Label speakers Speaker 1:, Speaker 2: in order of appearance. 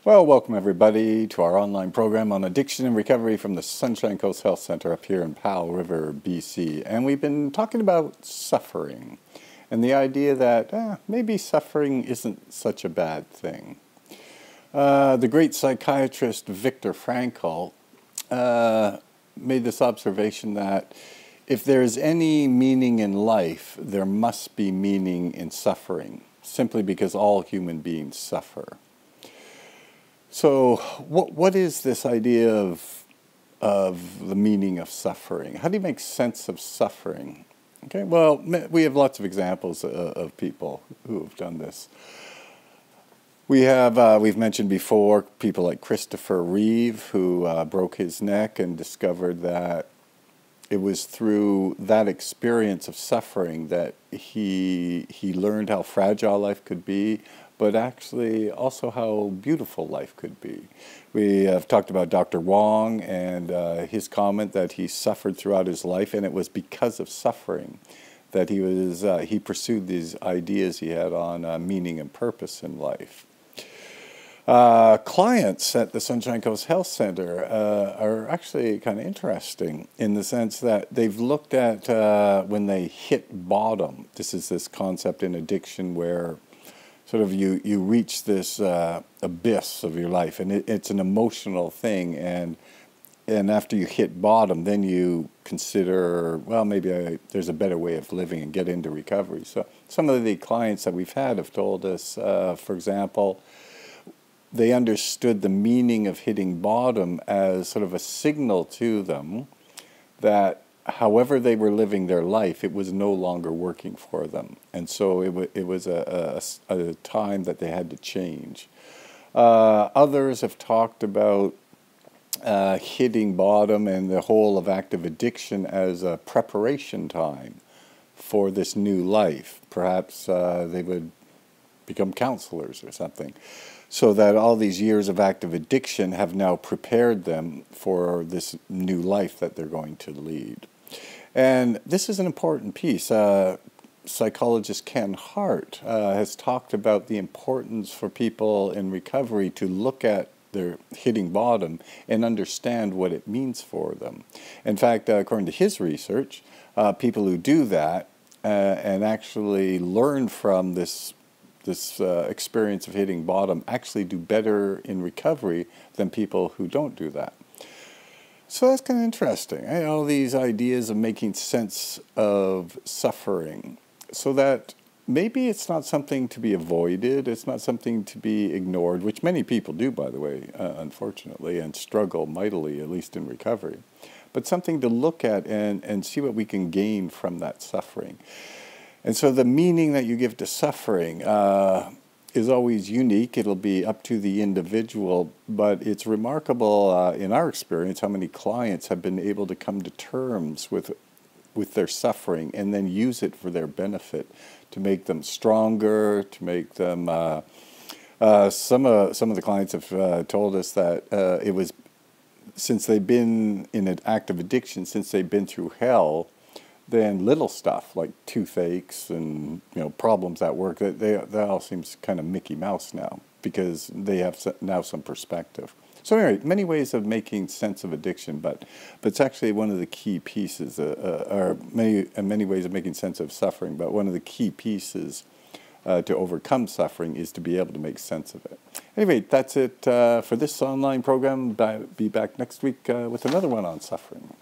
Speaker 1: Well, welcome everybody to our online program on addiction and recovery from the Sunshine Coast Health Center up here in Powell River, BC. And we've been talking about suffering and the idea that maybe suffering isn't such a bad thing. The great psychiatrist Viktor Frankl made this observation that if there is any meaning in life, there must be meaning in suffering, simply because all human beings suffer. So what is this idea of the meaning of suffering? How do you make sense of suffering? Okay, well, we have lots of examples of people who have done this. We've mentioned before people like Christopher Reeve, who broke his neck and discovered that it was through that experience of suffering that he learned how fragile life could be, but actually also how beautiful life could be. We have talked about Dr. Wong and his comment that he suffered throughout his life, and it was because of suffering that he pursued these ideas he had on meaning and purpose in life. Clients at the Sunshine Coast Health Center are actually kind of interesting in the sense that they've looked at when they hit bottom. This concept in addiction where sort of you reach this abyss of your life, and it's an emotional thing, and after you hit bottom, then you consider, well, maybe there's a better way of living and get into recovery. So some of the clients that we've had have told us, for example, they understood the meaning of hitting bottom as sort of a signal to them that however they were living their life, it was no longer working for them. And so it was a time that they had to change. Others have talked about hitting bottom and the whole of active addiction as a preparation time for this new life. Perhaps they would become counselors or something, so that all these years of active addiction have now prepared them for this new life that they're going to lead. And this is an important piece. Psychologist Ken Hart has talked about the importance for people in recovery to look at their hitting bottom and understand what it means for them. In fact, according to his research, people who do that and actually learn from this experience of hitting bottom actually do better in recovery than people who don't do that. So that's kind of interesting. All these ideas of making sense of suffering so that maybe it's not something to be avoided, it's not something to be ignored, which many people do, by the way, unfortunately, and struggle mightily, at least in recovery, but something to look at and see what we can gain from that suffering. And so the meaning that you give to suffering is always unique. It'll be up to the individual, but it's remarkable in our experience how many clients have been able to come to terms with their suffering and then use it for their benefit, to make them stronger, to make them... some of the clients have told us that it was since they've been in an active addiction, since they've been through hell, then little stuff like toothaches and problems at work, that all seems kind of Mickey Mouse now because they have now some perspective. So anyway, many ways of making sense of addiction, but it's actually one of the key pieces, or many ways of making sense of suffering. But one of the key pieces to overcome suffering is to be able to make sense of it. Anyway, that's it for this online program. Be back next week with another one on suffering.